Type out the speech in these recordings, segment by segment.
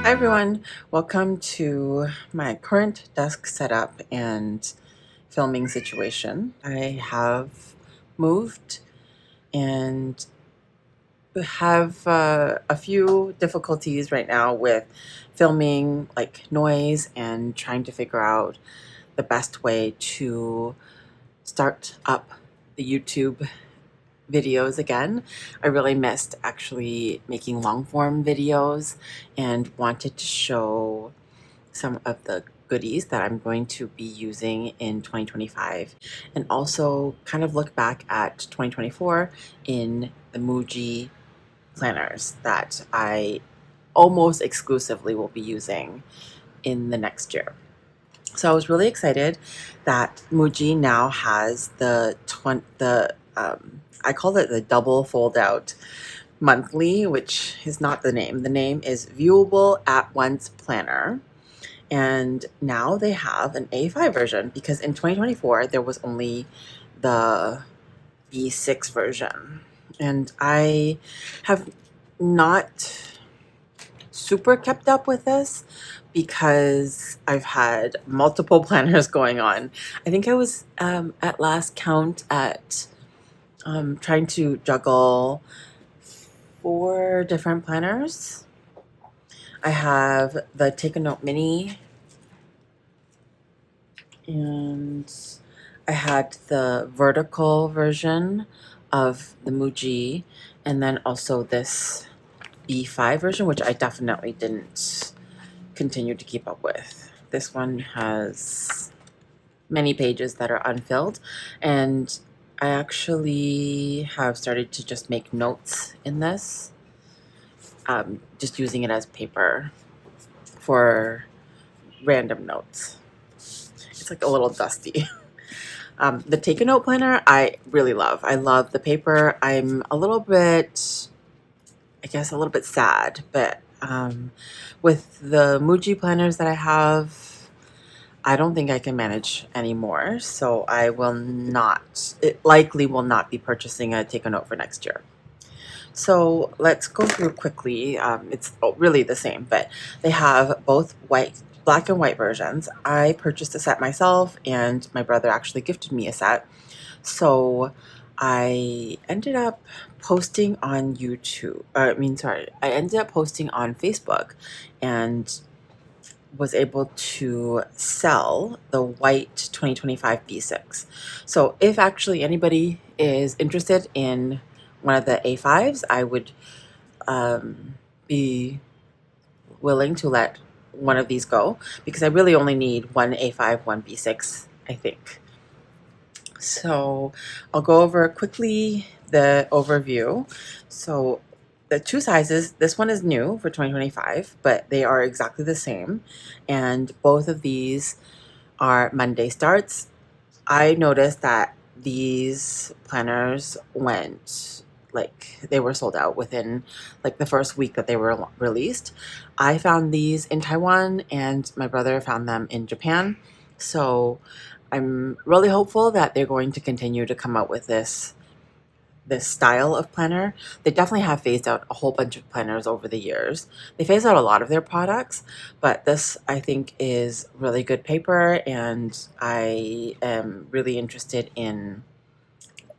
Hi everyone, welcome to my current desk setup and filming situation. I have moved and have a few difficulties right now with filming, like noise, and trying to figure out the best way to start up the YouTube videos again. I really missed actually making long form videos and wanted to show some of the goodies that I'm going to be using in 2025, and also kind of look back at 2024 in the MUJI planners that I almost exclusively will be using in the next year. So I was really excited that MUJI now has I call it the double fold out monthly, which is not the name. The name is Viewable at Once Planner. And now they have an A5 version, because in 2024 there was only the B6 version. And I have not super kept up with this because I've had multiple planners going on. I think I was at last count at trying to juggle 4 different planners. I have the Take a Note Mini, and I had the vertical version of the MUJI, and then also this B5 version, which I definitely didn't continue to keep up with. This one has many pages that are unfilled, and I actually have started to just make notes in this, just using it as paper for random notes. It's like a little dusty. The Take a Note planner I really love. I love the paper. I'm a little bit, I guess, a little bit sad, but with the MUJI planners that I have, I don't think I can manage anymore. So I will not, it likely will not be purchasing a Take a Note for next year. So let's go through quickly. It's really the same, but they have both black and white versions. I purchased a set myself, and my brother actually gifted me a set. So I ended up posting on I ended up posting on Facebook and was able to sell the white 2025 B6. So if actually anybody is interested in one of the A5s, I would be willing to let one of these go, because I really only need one A5, one B6, I think. So I'll go over quickly the overview. So the 2 sizes, this one is new for 2025, but they are exactly the same. And both of these are Monday starts. I noticed that these planners went, like, they were sold out within like the first week that they were released. I found these in Taiwan, and my brother found them in Japan. So I'm really hopeful that they're going to continue to come out with this style of planner. They definitely have phased out a whole bunch of planners over the years. They phased out a lot of their products, but this, I think, is really good paper, and I am really interested in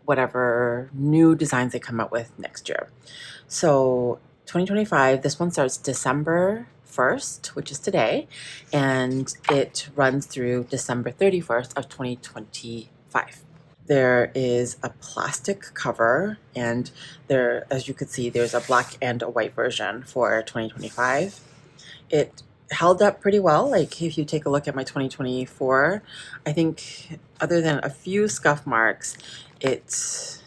whatever new designs they come out with next year. So 2025, this one starts December 1st, which is today, and it runs through December 31st of 2025. There is a plastic cover, and there, as you can see, there's a black and a white version for 2025. It held up pretty well. Like, if you take a look at my 2024, I think other than a few scuff marks, it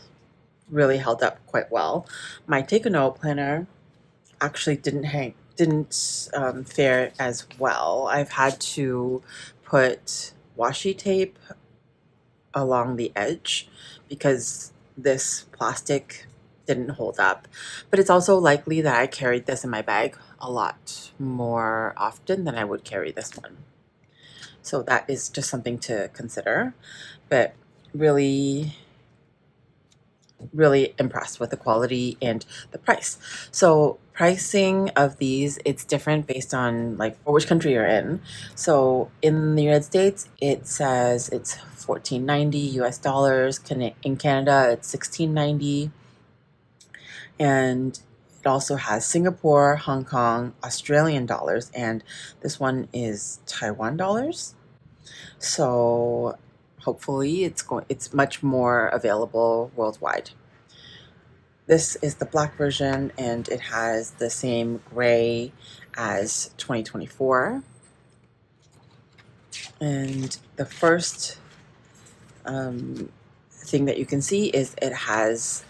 really held up quite well. My Take a Note planner actually didn't fare as well. I've had to put washi tape along the edge because this plastic didn't hold up. But it's also likely that I carried this in my bag a lot more often than I would carry this one. So that is just something to consider. But really really impressed with the quality and the price. So pricing of these, it's different based on like which country you're in. So in the United States, it says it's $14.90 US dollars. In Canada, it's $16.90, and it also has Singapore, Hong Kong, Australian dollars, and this one is Taiwan dollars. So hopefully it's much more available worldwide. This is the black version, and it has the same gray as 2024. And the first thing that you can see is it has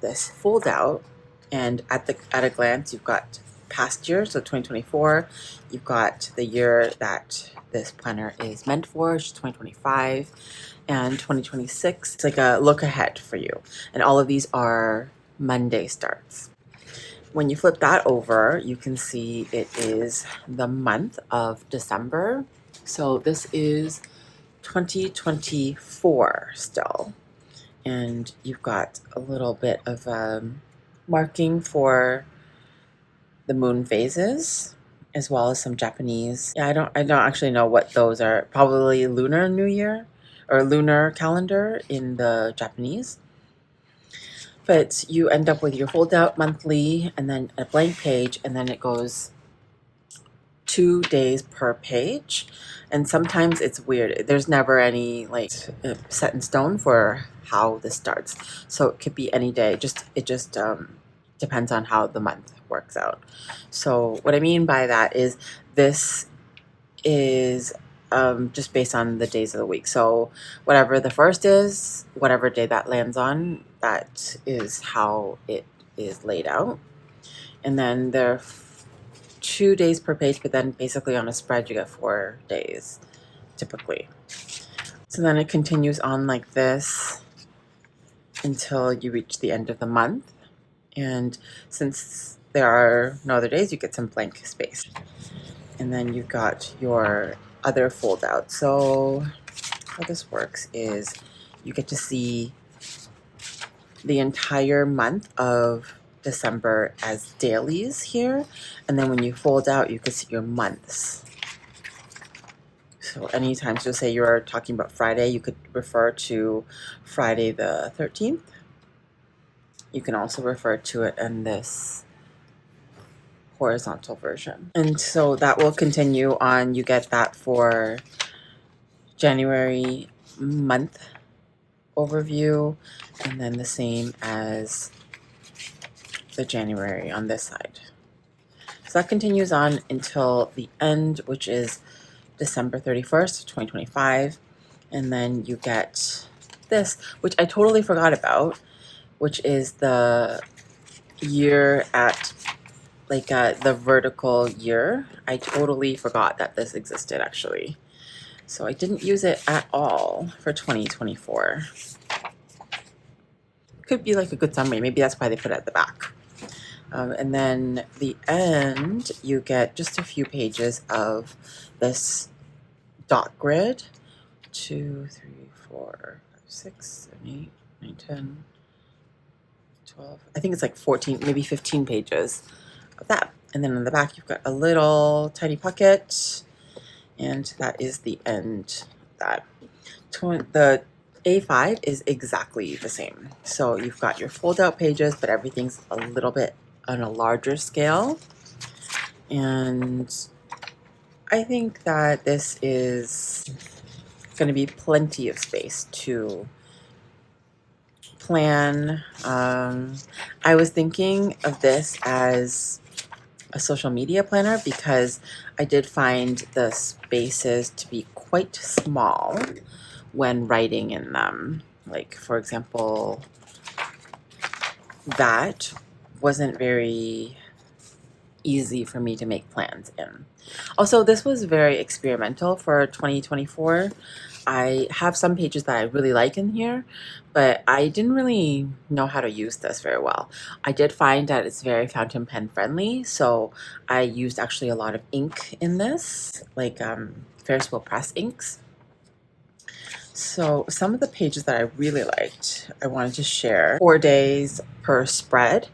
this fold out, and at a glance you've got past year, so 2024. You've got the year that this planner is meant for, which is 2025, and 2026. It's like a look ahead for you, and all of these are Monday starts. When you flip that over, you can see it is the month of December. So this is 2024 still. And you've got a little bit of marking for the moon phases, as well as some Japanese. Yeah, I don't actually know what those are. Probably Lunar New Year or lunar calendar in the Japanese. But you end up with your fold out monthly and then a blank page, and then it goes 2 days per page. And sometimes it's weird. There's never any like set in stone for how this starts. So it could be any day. It just depends on how the month works out. So what I mean by that is this is just based on the days of the week. So whatever the first is, whatever day that lands on, that is how it is laid out. And then there are 2 days per page, but then basically on a spread you get 4 days typically. So then it continues on like this until you reach the end of the month. And since there are no other days, you get some blank space. And then you've got your other fold out. So how this works is you get to see the entire month of December as dailies here, and then when you fold out you can see your months. So anytime, so say you're talking about Friday, you could refer to Friday the 13th. You can also refer to it in this horizontal version, and so that will continue on. You get that for January month overview, and then the same as the January on this side. So that continues on until the end, which is December 31st, 2025. And then you get this, which I totally forgot about, which is the year at like the vertical year. I totally forgot that this existed actually. So I didn't use it at all for 2024. Could be like a good summary. Maybe that's why they put it at the back. And then the end, you get just a few pages of this dot grid. 2, 3, 4, 5, 6, 7, 8, 9, 10, 12. I think it's like 14, maybe 15 pages of that. And then on the back, you've got a little tiny pocket. And that is the end of that. The A5 is exactly the same. So you've got your fold out pages, but everything's a little bit on a larger scale. And I think that this is going to be plenty of space to plan. I was thinking of this as a social media planner because I did find the spaces to be quite small when writing in them. Like, for example, that wasn't very easy for me to make plans in. Also, this was very experimental for 2024. I have some pages that I really like in here, but I didn't really know how to use this very well. I did find that it's very fountain pen friendly, so I used actually a lot of ink in this, like Ferris Wheel Press inks. So some of the pages that I really liked, I wanted to share. 4 days per spread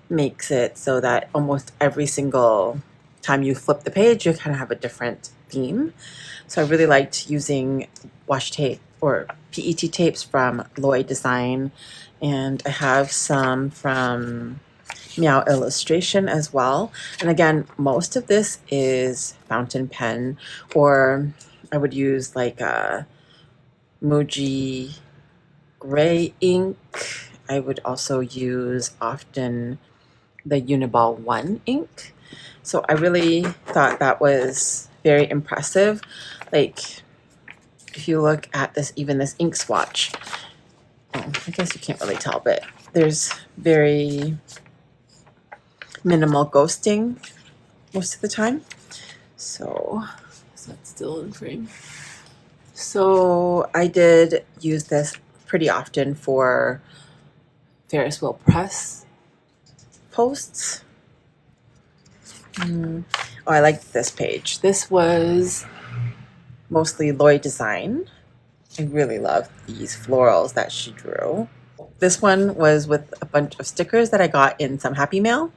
makes it so that almost every single time you flip the page, you kind of have a different theme. So I really liked using washi tape or PET tapes from Lloyd Design, and I have some from Meow Illustration as well. And again, most of this is fountain pen, or I would use like a MUJI gray ink. I would also use often the Uniball 1 ink. So I really thought that was very impressive. Like, if you look at this, even this ink swatch, oh, I guess you can't really tell, but there's very minimal ghosting most of the time. So, is that still in frame? So I did use this pretty often for Ferris wheel press posts. Oh, I liked this page. This was mostly Lloyd Design. I really love these florals that she drew. This one was with a bunch of stickers that I got in some Happy Mail.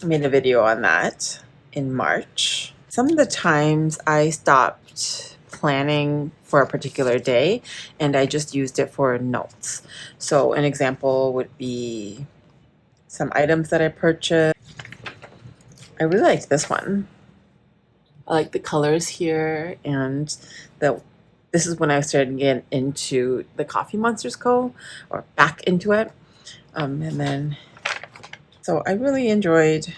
I made a video on that in March. Some of the times I stopped planning for a particular day and I just used it for notes. So an example would be some items that I purchased. I really liked this one. I like the colors here, and this is when I started getting into the Coffee Monsters Co. or back into it. And then, so I really enjoyed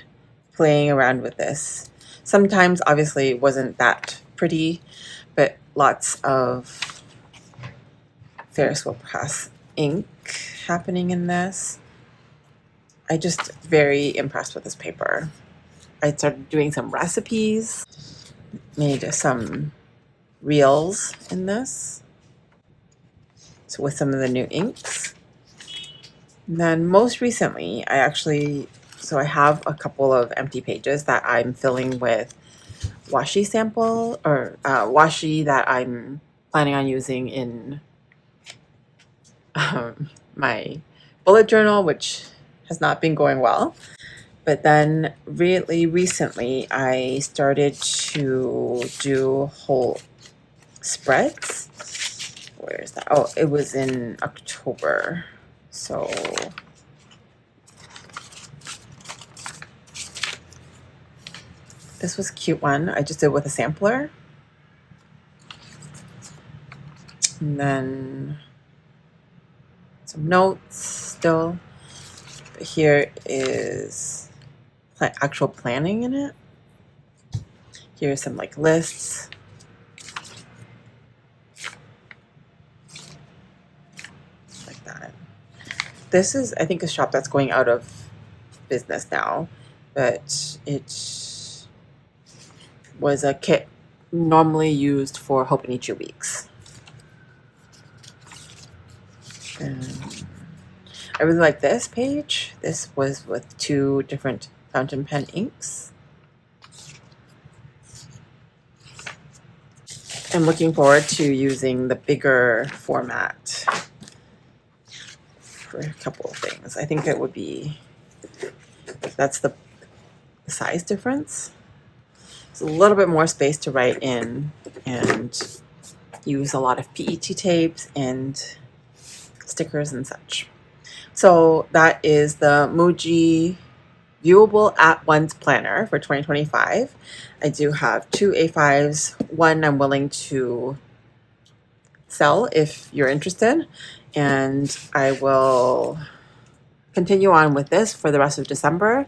playing around with this. Sometimes obviously it wasn't that pretty, but lots of Ferris wheel press ink happening in this. I just very impressed with this paper. I started doing some recipes, made some reels in this, so with some of the new inks. And then most recently, I have a couple of empty pages that I'm filling with washi sample, or washi that I'm planning on using in my bullet journal, which has not been going well. But then really recently, I started to do whole spreads. Where is that? Oh, it was in October. So this was a cute one. I just did with a sampler. And then some notes still. But here is actual planning in it. Here's some like lists. Like that. This is, I think, a shop that's going out of business now, but it was a kit normally used for Hobonichi weeks. And I really like this page. This was with 2 different fountain pen inks. I'm looking forward to using the bigger format for a couple of things. I think it would be, that's the size difference. It's a little bit more space to write in and use a lot of PET tapes and stickers and such. So that is the MUJI Viewable at Once Planner for 2025. I do have 2 A5s. One I'm willing to sell if you're interested, and I will continue on with this for the rest of December.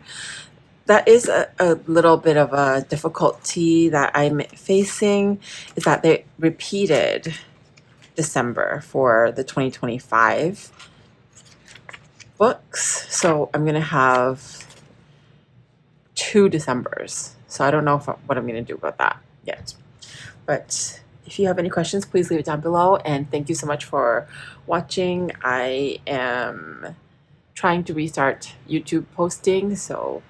That is a little bit of a difficulty that I'm facing, is that they repeated December for the 2025 books. So I'm going to have 2 Decembers. So I don't know what I'm going to do about that yet. But if you have any questions, please leave it down below. And thank you so much for watching. I am trying to restart YouTube posting, so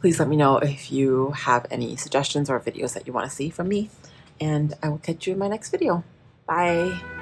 please let me know if you have any suggestions or videos that you want to see from me. and I will catch you in my next video. Bye.